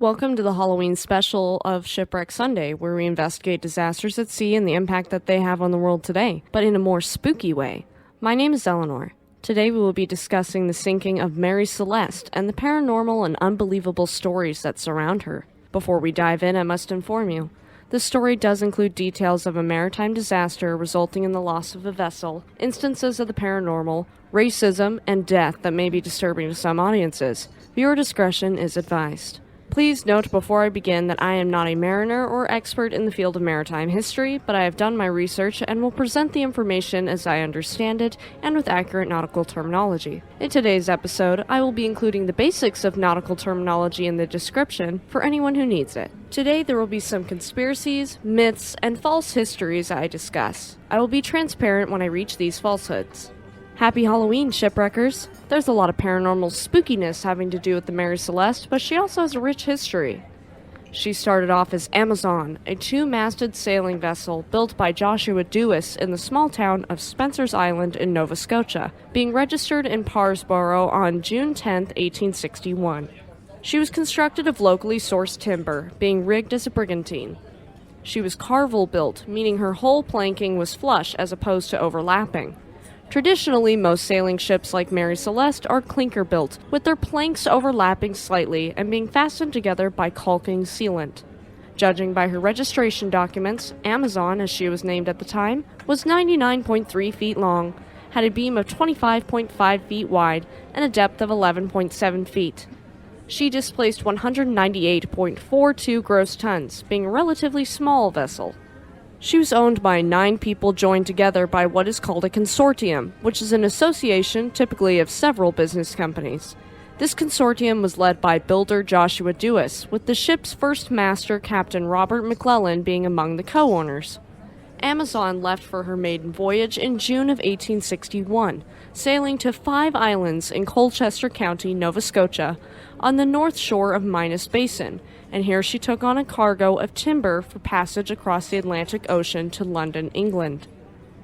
Welcome to the Halloween special of Shipwreck Sunday, where we investigate disasters at sea and the impact that they have on the world today, but in a more spooky way. My name is Elinor. Today we will be discussing the sinking of Mary Celeste and the paranormal and unbelievable stories that surround her. Before we dive in, I must inform you, this story does include details of a maritime disaster resulting in the loss of a vessel, instances of the paranormal, racism, and death that may be disturbing to some audiences. Viewer discretion is advised. Please note before I begin that I am not a mariner or expert in the field of maritime history, but I have done my research and will present the information as I understand it and with accurate nautical terminology. In today's episode, I will be including the basics of nautical terminology in the description for anyone who needs it. Today there will be some conspiracies, myths, and false histories I discuss. I will be transparent when I reach these falsehoods. Happy Halloween, shipwreckers! There's a lot of paranormal spookiness having to do with the Mary Celeste, but she also has a rich history. She started off as Amazon, a two-masted sailing vessel built by Joshua Dewis in the small town of Spencer's Island in Nova Scotia, being registered in Parsborough on June 10, 1861. She was constructed of locally sourced timber, being rigged as a brigantine. She was carvel-built, meaning her whole planking was flush as opposed to overlapping. Traditionally, most sailing ships like Mary Celeste are clinker-built, with their planks overlapping slightly and being fastened together by caulking sealant. Judging by her registration documents, Amazon, as she was named at the time, was 99.3 feet long, had a beam of 25.5 feet wide, and a depth of 11.7 feet. She displaced 198.42 gross tons, being a relatively small vessel. She was owned by 9 people joined together by what is called a consortium, which is an association typically of several business companies. This consortium was led by builder Joshua Dewis, with the ship's first master, Captain Robert McClellan, being among the co-owners. Amazon left for her maiden voyage in June of 1861, sailing to 5 islands in Colchester County, Nova Scotia, on the north shore of Minas Basin, and here she took on a cargo of timber for passage across the Atlantic Ocean to London, England.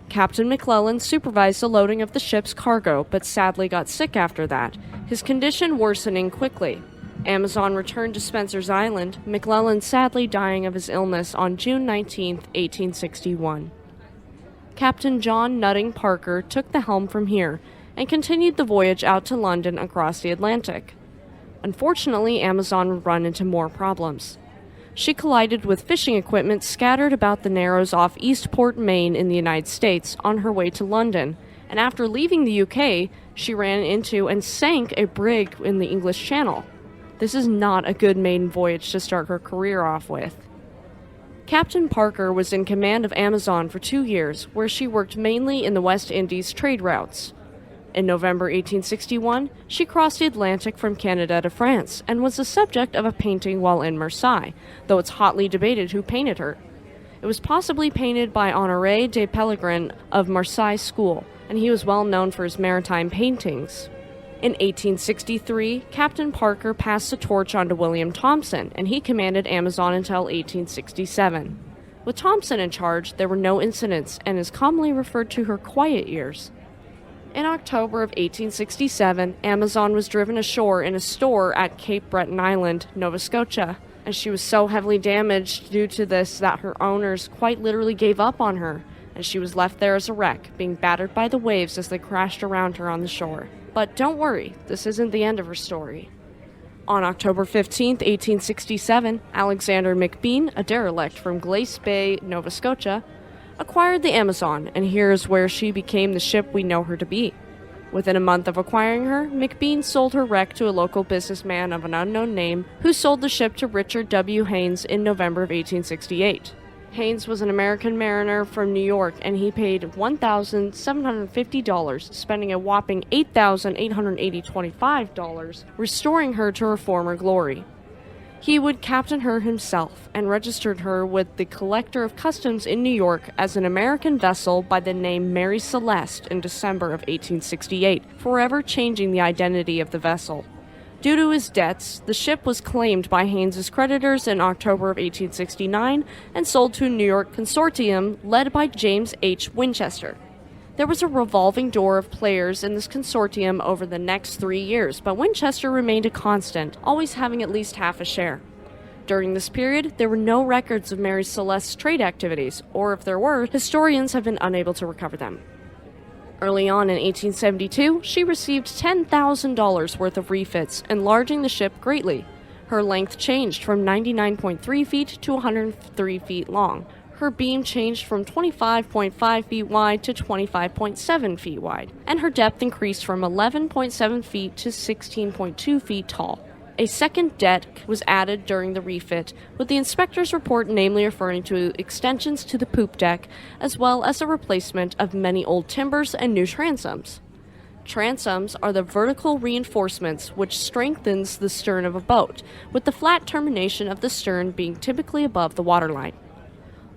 Captain McClellan supervised the loading of the ship's cargo, but sadly got sick after that, his condition worsening quickly. Amazon returned to Spencer's Island, McClellan sadly dying of his illness on June 19, 1861. Captain John Nutting Parker took the helm from here and continued the voyage out to London across the Atlantic. Unfortunately, Amazon would run into more problems. She collided with fishing equipment scattered about the Narrows off Eastport, Maine in the United States on her way to London, and after leaving the UK, she ran into and sank a brig in the English Channel. This is not a good maiden voyage to start her career off with. Captain Parker was in command of Amazon for 2 years, where she worked mainly in the West Indies trade routes. In November 1861, she crossed the Atlantic from Canada to France and was the subject of a painting while in Marseille, though it's hotly debated who painted her. It was possibly painted by Honoré de Pellegrin of Marseille School, and he was well known for his maritime paintings. In 1863, Captain Parker passed the torch on to William Thompson, and he commanded Amazon until 1867. With Thompson in charge, there were no incidents and is commonly referred to her quiet years. In October of 1867, Amazon was driven ashore in a store at Cape Breton Island, Nova Scotia, and she was so heavily damaged due to this that her owners quite literally gave up on her, and she was left there as a wreck, being battered by the waves as they crashed around her on the shore. But don't worry, this isn't the end of her story. On October 15, 1867, Alexander McBean, a derelict from Glace Bay, Nova Scotia, acquired the Amazon, and here's where she became the ship we know her to be. Within a month of acquiring her, McBean sold her wreck to a local businessman of an unknown name, who sold the ship to Richard W. Haynes in November of 1868. Haynes was an American mariner from New York, and he paid $1,750, spending a whopping $8,825, restoring her to her former glory. He would captain her himself and registered her with the Collector of Customs in New York as an American vessel by the name Mary Celeste in December of 1868, forever changing the identity of the vessel. Due to his debts, the ship was claimed by Haynes's creditors in October of 1869 and sold to a New York consortium led by James H. Winchester. There was a revolving door of players in this consortium over the next 3 years, but Winchester remained a constant, always having at least half a share. During this period, there were no records of Mary Celeste's trade activities, or if there were, historians have been unable to recover them. Early on in 1872, she received $10,000 worth of refits, enlarging the ship greatly. Her length changed from 99.3 feet to 103 feet long. Her beam changed from 25.5 feet wide to 25.7 feet wide, and her depth increased from 11.7 feet to 16.2 feet tall. A second deck was added during the refit, with the inspector's report namely referring to extensions to the poop deck, as well as the replacement of many old timbers and new transoms. Transoms are the vertical reinforcements which strengthens the stern of a boat, with the flat termination of the stern being typically above the waterline.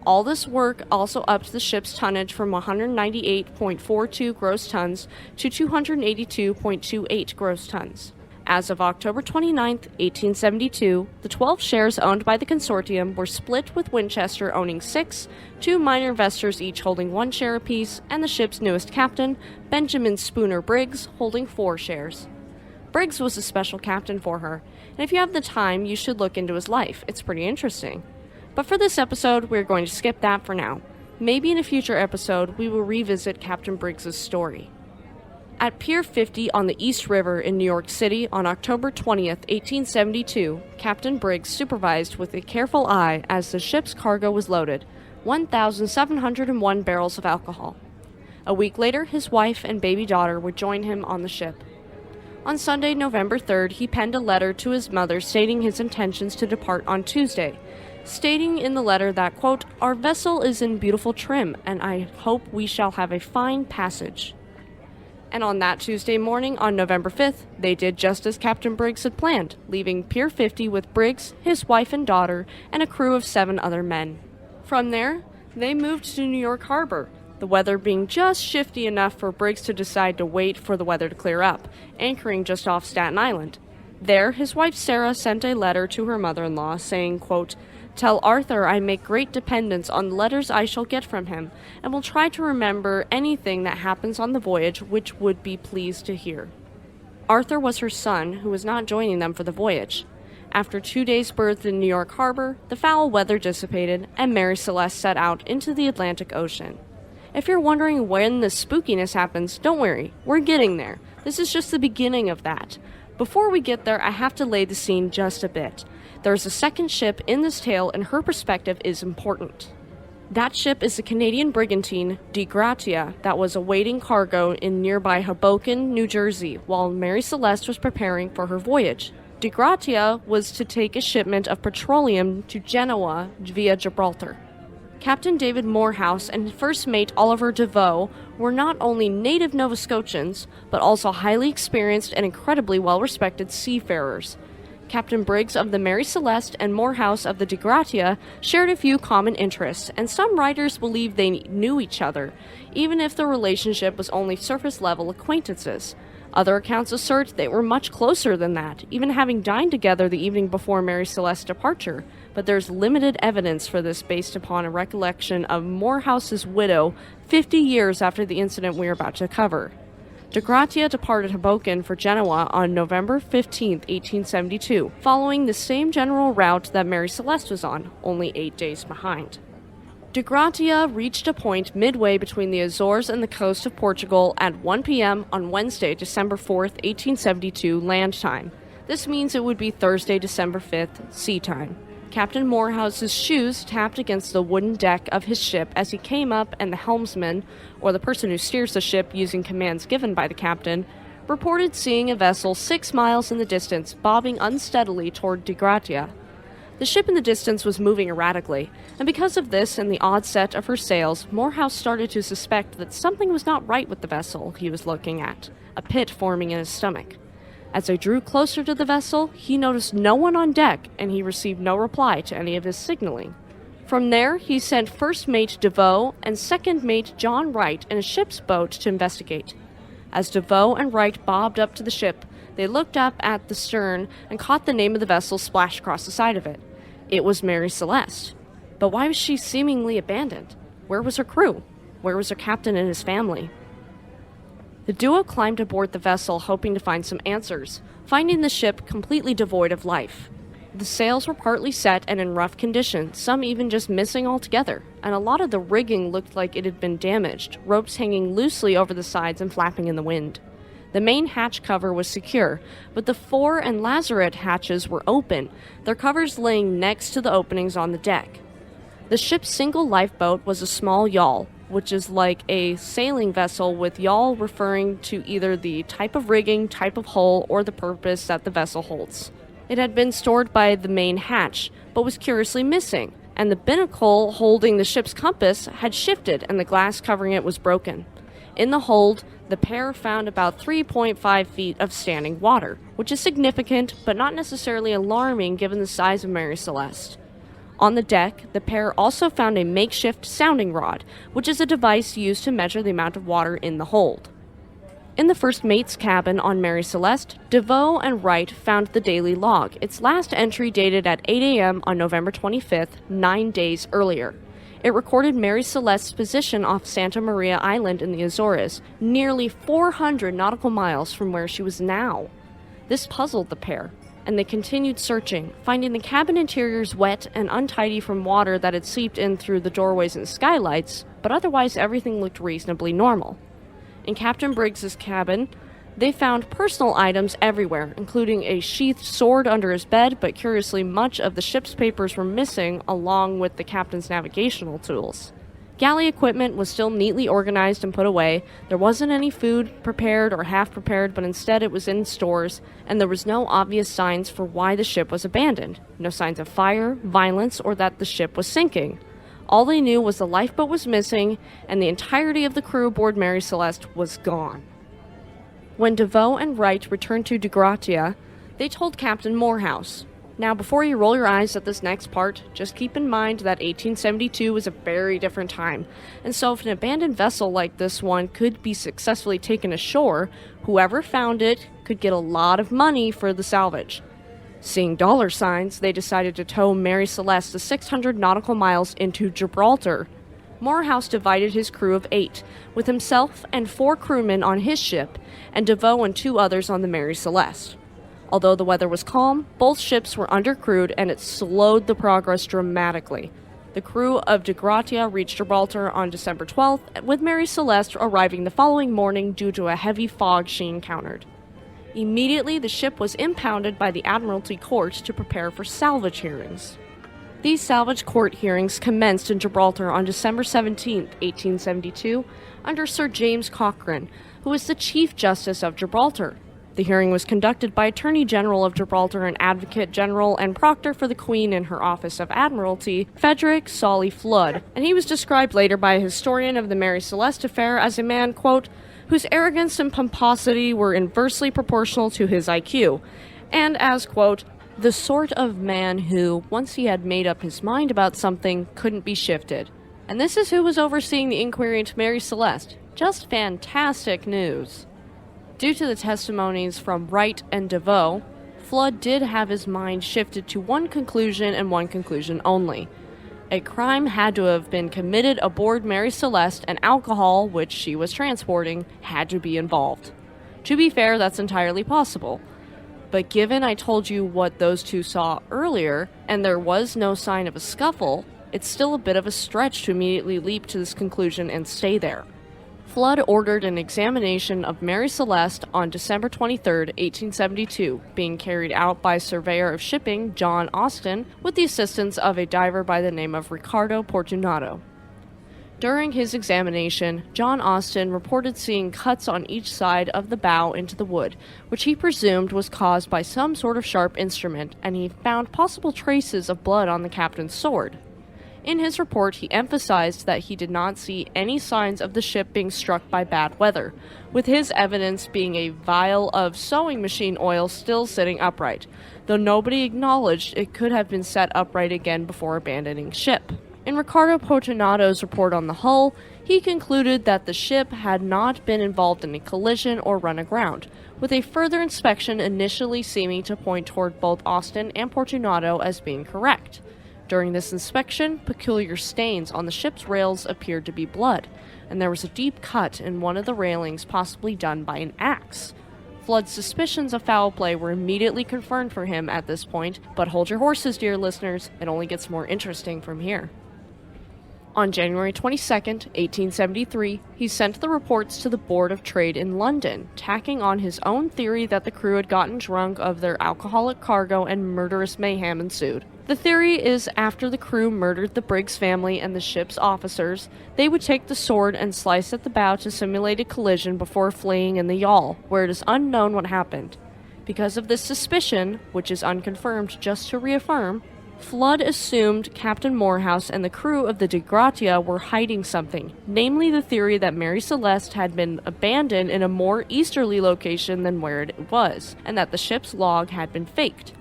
All this work also upped the ship's tonnage from 198.42 gross tons to 282.28 gross tons. As of October 29, 1872, the 12 shares owned by the consortium were split, with Winchester owning 6, 2 minor investors each holding 1 share apiece, and the ship's newest captain, Benjamin Spooner Briggs, holding 4 shares. Briggs was a special captain for her, and if you have the time, you should look into his life. It's pretty interesting. But for this episode, we're going to skip that for now. Maybe in a future episode, we will revisit Captain Briggs' story. At Pier 50 on the East River in New York City on October 20th, 1872, Captain Briggs supervised with a careful eye as the ship's cargo was loaded, 1,701 barrels of alcohol. A week later, his wife and baby daughter would join him on the ship. On Sunday, November 3rd, he penned a letter to his mother stating his intentions to depart on Tuesday, stating in the letter that, quote, "Our vessel is in beautiful trim, and I hope we shall have a fine passage." And on that Tuesday morning, on November 5th, they did just as Captain Briggs had planned, leaving Pier 50 with Briggs, his wife and daughter, and a crew of 7 other men. From there, they moved to New York Harbor, the weather being just shifty enough for Briggs to decide to wait for the weather to clear up, anchoring just off Staten Island. There, his wife Sarah sent a letter to her mother-in-law saying, quote, "Tell Arthur I make great dependence on the letters I shall get from him, and will try to remember anything that happens on the voyage which would be pleased to hear." Arthur was her son, who was not joining them for the voyage. After 2 days' berth in New York Harbor, the foul weather dissipated, and Mary Celeste set out into the Atlantic Ocean. If you're wondering when the spookiness happens, don't worry, we're getting there. This is just the beginning of that. Before we get there, I have to lay the scene just a bit. There's a second ship in this tale, and her perspective is important. That ship is the Canadian brigantine Disappearance that was awaiting cargo in nearby Hoboken, New Jersey, while Mary Celeste was preparing for her voyage. Disappearance was to take a shipment of petroleum to Genoa via Gibraltar. Captain David Morehouse and First Mate Oliver DeVoe were not only native Nova Scotians, but also highly experienced and incredibly well-respected seafarers. Captain Briggs of the Mary Celeste and Morehouse of the Disappearance shared a few common interests, and some writers believe they knew each other, even if the relationship was only surface-level acquaintances. Other accounts assert they were much closer than that, even having dined together the evening before Mary Celeste's departure, but there's limited evidence for this based upon a recollection of Morehouse's widow 50 years after the incident we are about to cover. Disappearance departed Hoboken for Genoa on November 15, 1872, following the same general route that Mary Celeste was on, only 8 days behind. Disappearance reached a point midway between the Azores and the coast of Portugal at 1 p.m. on Wednesday, December 4, 1872, land time. This means it would be Thursday, December 5th, sea time. Captain Morehouse's shoes tapped against the wooden deck of his ship as he came up, and the helmsman, or the person who steers the ship using commands given by the captain, reported seeing a vessel 6 miles in the distance bobbing unsteadily toward Disappearance. The ship in the distance was moving erratically, and because of this and the odd set of her sails, Morehouse started to suspect that something was not right with the vessel he was looking at, a pit forming in his stomach. As they drew closer to the vessel, he noticed no one on deck, and he received no reply to any of his signaling. From there, he sent First Mate DeVoe and Second Mate John Wright in a ship's boat to investigate. As DeVoe and Wright bobbed up to the ship, they looked up at the stern and caught the name of the vessel splashed across the side of it. It was Mary Celeste. But why was she seemingly abandoned? Where was her crew? Where was her captain and his family? The duo climbed aboard the vessel hoping to find some answers, finding the ship completely devoid of life. The sails were partly set and in rough condition, some even just missing altogether, and a lot of the rigging looked like it had been damaged, ropes hanging loosely over the sides and flapping in the wind. The main hatch cover was secure, but the fore and lazarette hatches were open, their covers laying next to the openings on the deck. The ship's single lifeboat was a small yawl, which is like a sailing vessel, with yawl referring to either the type of rigging, type of hull, or the purpose that the vessel holds. It had been stored by the main hatch, but was curiously missing, and the binnacle holding the ship's compass had shifted and the glass covering it was broken. In the hold, the pair found about 3.5 feet of standing water, which is significant but not necessarily alarming given the size of Mary Celeste. On the deck, the pair also found a makeshift sounding rod, which is a device used to measure the amount of water in the hold. In the first mate's cabin on Mary Celeste, DeVoe and Wright found the daily log, its last entry dated at 8 a.m. on November 25th, 9 days earlier. It recorded Mary Celeste's position off Santa Maria Island in the Azores, nearly 400 nautical miles from where she was now. This puzzled the pair, and they continued searching, finding the cabin interiors wet and untidy from water that had seeped in through the doorways and skylights, but otherwise everything looked reasonably normal. In Captain Briggs's cabin, they found personal items everywhere, including a sheathed sword under his bed, but curiously much of the ship's papers were missing along with the captain's navigational tools. Galley equipment was still neatly organized and put away. There wasn't any food prepared or half prepared, but instead it was in stores, and there was no obvious signs for why the ship was abandoned. No signs of fire, violence, or that the ship was sinking. All they knew was the lifeboat was missing, and the entirety of the crew aboard Mary Celeste was gone. When DeVoe and Wright returned to Gibraltar, they told Captain Morehouse. Now, before you roll your eyes at this next part, just keep in mind that 1872 was a very different time, and so if an abandoned vessel like this one could be successfully taken ashore, whoever found it could get a lot of money for the salvage. Seeing dollar signs, they decided to tow Mary Celeste the 600 nautical miles into Gibraltar. Morehouse divided his crew of 8, with himself and 4 crewmen on his ship, and DeVoe and 2 others on the Mary Celeste. Although the weather was calm, both ships were undercrewed and it slowed the progress dramatically. The crew of Gibraltar reached Gibraltar on December 12th, with Mary Celeste arriving the following morning due to a heavy fog she encountered. Immediately, the ship was impounded by the Admiralty Court to prepare for salvage hearings. These salvage court hearings commenced in Gibraltar on December 17, 1872, under Sir James Cochrane, who was the Chief Justice of Gibraltar. The hearing was conducted by Attorney General of Gibraltar and Advocate General and Proctor for the Queen in her Office of Admiralty, Frederick Solly Flood, and he was described later by a historian of the Mary Celeste affair as a man, quote, whose arrogance and pomposity were inversely proportional to his IQ, and as, quote, the sort of man who, once he had made up his mind about something, couldn't be shifted. And this is who was overseeing the inquiry into Mary Celeste. Just fantastic news. Due to the testimonies from Wright and DeVoe, Flood did have his mind shifted to one conclusion and one conclusion only. A crime had to have been committed aboard Mary Celeste, and alcohol, which she was transporting, had to be involved. To be fair, that's entirely possible. But given I told you what those two saw earlier, and there was no sign of a scuffle, it's still a bit of a stretch to immediately leap to this conclusion and stay there. Flood ordered an examination of Mary Celeste on December 23, 1872, being carried out by Surveyor of Shipping John Austin with the assistance of a diver by the name of Ricardo Fortunato. During his examination, John Austin reported seeing cuts on each side of the bow into the wood, which he presumed was caused by some sort of sharp instrument, and he found possible traces of blood on the captain's sword. In his report, he emphasized that he did not see any signs of the ship being struck by bad weather, with his evidence being a vial of sewing machine oil still sitting upright, though nobody acknowledged it could have been set upright again before abandoning ship. In Ricardo Fortunato's report on the hull, he concluded that the ship had not been involved in a collision or run aground, with a further inspection initially seeming to point toward both Austin and Fortunato as being correct. During this inspection, peculiar stains on the ship's rails appeared to be blood, and there was a deep cut in one of the railings, possibly done by an axe. Flood's suspicions of foul play were immediately confirmed for him at this point, but hold your horses, dear listeners, it only gets more interesting from here. On January 22, 1873, he sent the reports to the Board of Trade in London, tacking on his own theory that the crew had gotten drunk of their alcoholic cargo and murderous mayhem ensued. The theory is after the crew murdered the Briggs family and the ship's officers, they would take the sword and slice at the bow to simulate a collision before fleeing in the yawl, where it is unknown what happened. Because of this suspicion, which is unconfirmed just to reaffirm, Flood assumed Captain Morehouse and the crew of the Gibraltar were hiding something, namely the theory that Mary Celeste had been abandoned in a more easterly location than where it was, and that the ship's log had been faked.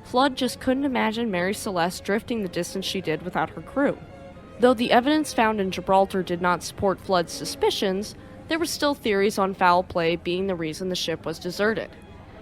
Flood just couldn't imagine Mary Celeste drifting the distance she did without her crew. Though the evidence found in Gibraltar did not support Flood's suspicions, there were still theories on foul play being the reason the ship was deserted.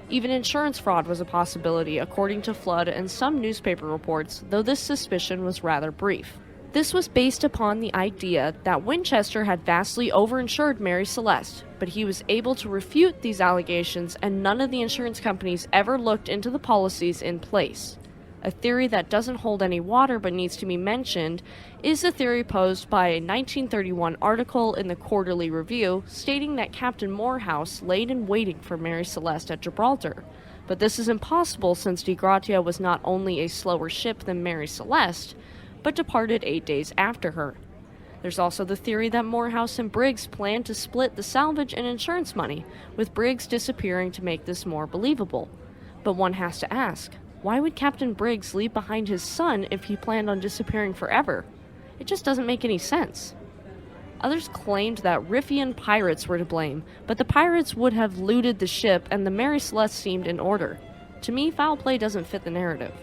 Even insurance fraud was a possibility, according to Flood and some newspaper reports, though this suspicion was rather brief. This was based upon the idea that Winchester had vastly overinsured Mary Celeste, but he was able to refute these allegations and none of the insurance companies ever looked into the policies in place. A theory that doesn't hold any water but needs to be mentioned is the theory posed by a 1931 article in the Quarterly Review stating that Captain Morehouse laid in waiting for Mary Celeste at Gibraltar. But this is impossible since Gibraltar was not only a slower ship than Mary Celeste, but departed 8 days after her. There's also the theory that Morehouse and Briggs planned to split the salvage and insurance money, with Briggs disappearing to make this more believable. But one has to ask, why would Captain Briggs leave behind his son if he planned on disappearing forever? It just doesn't make any sense. Others claimed that Riffian pirates were to blame, but the pirates would have looted the ship and the Mary Celeste seemed in order. To me, foul play doesn't fit the narrative.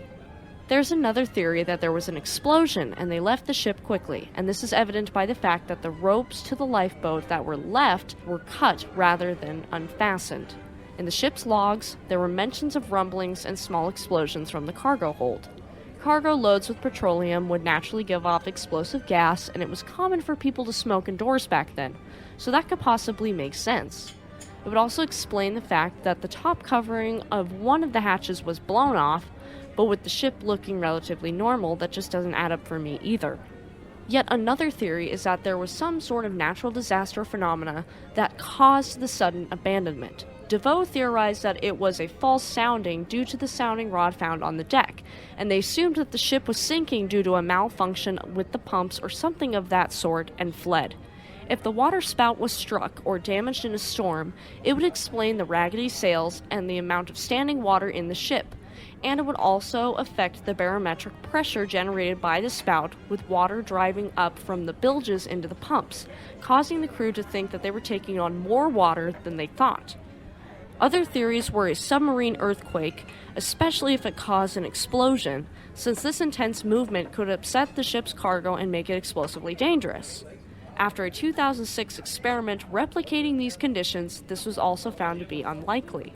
There's another theory that there was an explosion and they left the ship quickly, and this is evident by the fact that the ropes to the lifeboat that were left were cut rather than unfastened. In the ship's logs, there were mentions of rumblings and small explosions from the cargo hold. Cargo loads with petroleum would naturally give off explosive gas, and it was common for people to smoke indoors back then, so that could possibly make sense. It would also explain the fact that the top covering of one of the hatches was blown off, but with the ship looking relatively normal, that just doesn't add up for me either. Yet another theory is that there was some sort of natural disaster phenomena that caused the sudden abandonment. DeVoe theorized that it was a false sounding due to the sounding rod found on the deck, and they assumed that the ship was sinking due to a malfunction with the pumps or something of that sort and fled. If the water spout was struck or damaged in a storm, it would explain the raggedy sails and the amount of standing water in the ship, and it would also affect the barometric pressure generated by the spout with water driving up from the bilges into the pumps, causing the crew to think that they were taking on more water than they thought. Other theories were a submarine earthquake, especially if it caused an explosion, since this intense movement could upset the ship's cargo and make it explosively dangerous. After a 2006 experiment replicating these conditions, this was also found to be unlikely.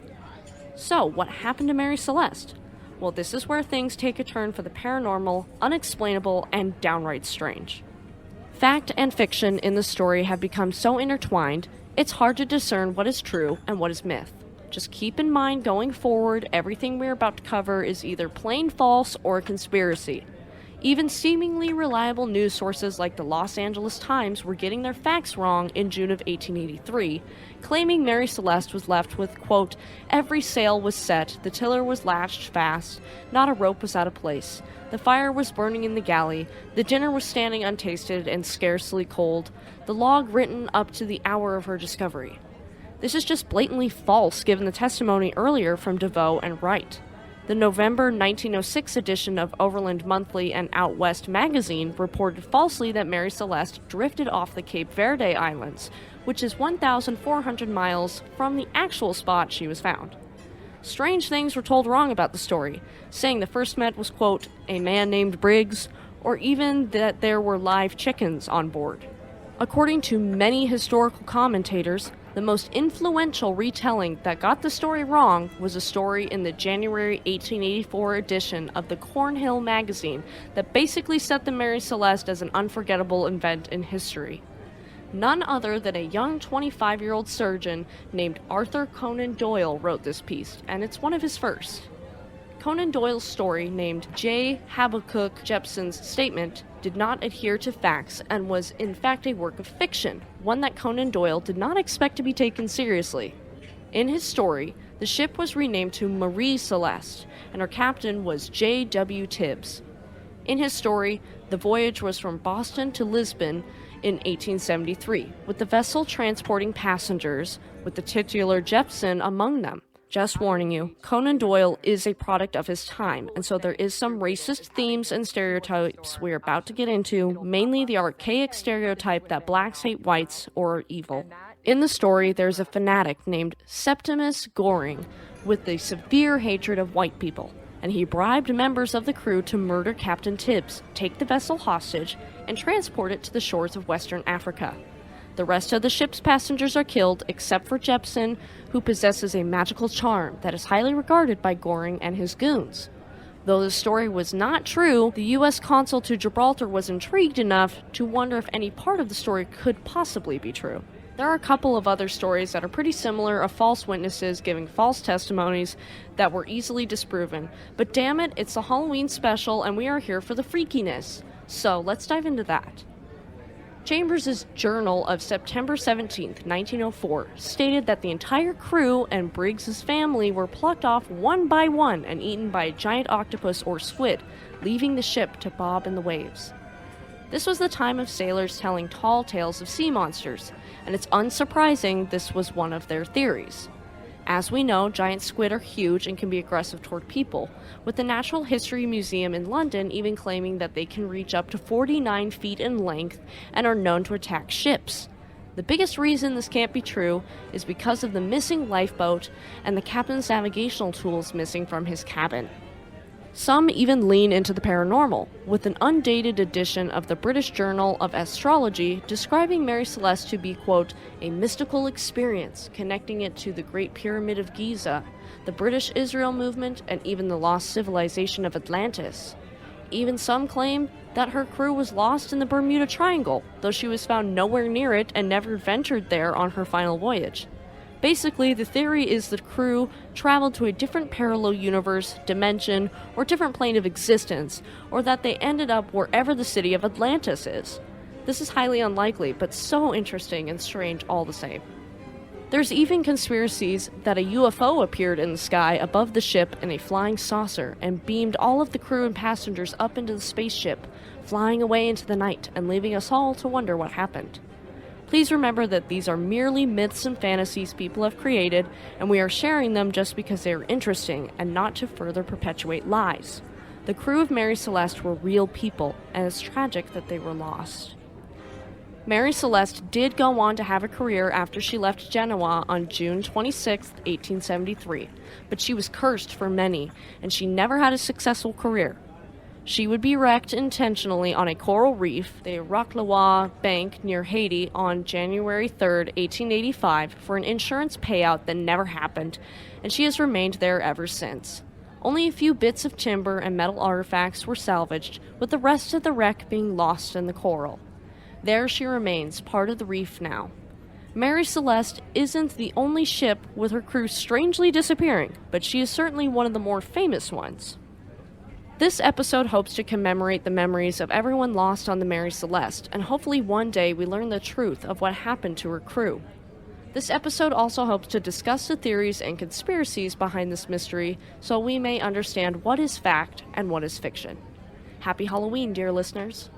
So, what happened to Mary Celeste? Well, this is where things take a turn for the paranormal, unexplainable, and downright strange. Fact and fiction in the story have become so intertwined, it's hard to discern what is true and what is myth. Just keep in mind going forward, everything we're about to cover is either plain false or a conspiracy. Even seemingly reliable news sources like the Los Angeles Times were getting their facts wrong in June of 1883, claiming Mary Celeste was left with, quote, every sail was set, the tiller was lashed fast, not a rope was out of place, the fire was burning in the galley, the dinner was standing untasted and scarcely cold, the log written up to the hour of her discovery. This is just blatantly false given the testimony earlier from DeVoe and Wright. The November 1906 edition of Overland Monthly and Out West magazine reported falsely that Mary Celeste drifted off the Cape Verde Islands, which is 1,400 miles from the actual spot she was found. Strange things were told wrong about the story, saying the first met was, quote, a man named Briggs, or even that there were live chickens on board. According to many historical commentators, the most influential retelling that got the story wrong was a story in the January 1884 edition of the Cornhill magazine that basically set the Mary Celeste as an unforgettable event in history. None other than a young 25-year-old surgeon named Arthur Conan Doyle wrote this piece, and it's one of his first. Conan Doyle's story, named J. Habakkuk Jepson's Statement, did not adhere to facts and was in fact a work of fiction, one that Conan Doyle did not expect to be taken seriously. In his story, the ship was renamed to Mary Celeste, and her captain was J. W. Tibbs. In his story, the voyage was from Boston to Lisbon in 1873, with the vessel transporting passengers, with the titular Jepson among them. Just warning you, Conan Doyle is a product of his time, and so there is some racist themes and stereotypes we're about to get into, mainly the archaic stereotype that blacks hate whites or are evil. In the story, there's a fanatic named Septimus Goring with a severe hatred of white people, and he bribed members of the crew to murder Captain Tibbs, take the vessel hostage, and transport it to the shores of Western Africa. The rest of the ship's passengers are killed, except for Jepson, who possesses a magical charm that is highly regarded by Goring and his goons. Though the story was not true, the U.S. consul to Gibraltar was intrigued enough to wonder if any part of the story could possibly be true. There are a couple of other stories that are pretty similar of false witnesses giving false testimonies that were easily disproven, but damn it, it's a Halloween special and we are here for the freakiness. So let's dive into that. Chambers' journal of September 17, 1904, stated that the entire crew and Briggs' family were plucked off one by one and eaten by a giant octopus or squid, leaving the ship to bob in the waves. This was the time of sailors telling tall tales of sea monsters, and it's unsurprising this was one of their theories. As we know, giant squid are huge and can be aggressive toward people, with the Natural History Museum in London even claiming that they can reach up to 49 feet in length and are known to attack ships. The biggest reason this can't be true is because of the missing lifeboat and the captain's navigational tools missing from his cabin. Some even lean into the paranormal, with an undated edition of the British Journal of Astrology describing Mary Celeste to be, quote, a mystical experience, connecting it to the Great Pyramid of Giza, the British Israel movement, and even the lost civilization of Atlantis. Even some claim that her crew was lost in the Bermuda Triangle, though she was found nowhere near it and never ventured there on her final voyage. Basically, the theory is the crew traveled to a different parallel universe, dimension, or different plane of existence, or that they ended up wherever the city of Atlantis is. This is highly unlikely, but so interesting and strange all the same. There's even conspiracies that a UFO appeared in the sky above the ship in a flying saucer and beamed all of the crew and passengers up into the spaceship, flying away into the night and leaving us all to wonder what happened. Please remember that these are merely myths and fantasies people have created, and we are sharing them just because they are interesting and not to further perpetuate lies. The crew of Mary Celeste were real people, and it's tragic that they were lost. Mary Celeste did go on to have a career after she left Genoa on June 26, 1873, but she was cursed for many, and she never had a successful career. She would be wrecked intentionally on a coral reef, the Roquelaure Bank near Haiti, on January 3, 1885, for an insurance payout that never happened, and she has remained there ever since. Only a few bits of timber and metal artifacts were salvaged, with the rest of the wreck being lost in the coral. There she remains, part of the reef now. Mary Celeste isn't the only ship with her crew strangely disappearing, but she is certainly one of the more famous ones. This episode hopes to commemorate the memories of everyone lost on the Mary Celeste, and hopefully one day we learn the truth of what happened to her crew. This episode also hopes to discuss the theories and conspiracies behind this mystery so we may understand what is fact and what is fiction. Happy Halloween, dear listeners.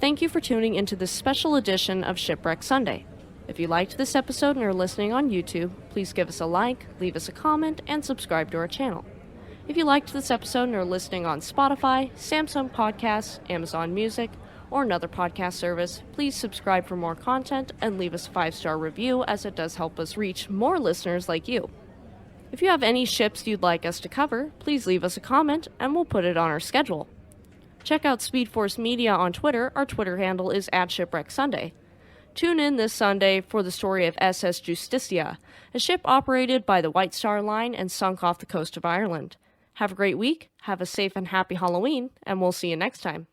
Thank you for tuning into this special edition of Shipwreck Sunday. If you liked this episode and are listening on YouTube, please give us a like, leave us a comment, and subscribe to our channel. If you liked this episode and are listening on Spotify, Samsung Podcasts, Amazon Music, or another podcast service, please subscribe for more content and leave us a 5-star review, as it does help us reach more listeners like you. If you have any ships you'd like us to cover, please leave us a comment and we'll put it on our schedule. Check out Speed Force Media on Twitter. Our Twitter handle is @Shipwreck Sunday. Tune in this Sunday for the story of SS Justicia, a ship operated by the White Star Line and sunk off the coast of Ireland. Have a great week, have a safe and happy Halloween, and we'll see you next time.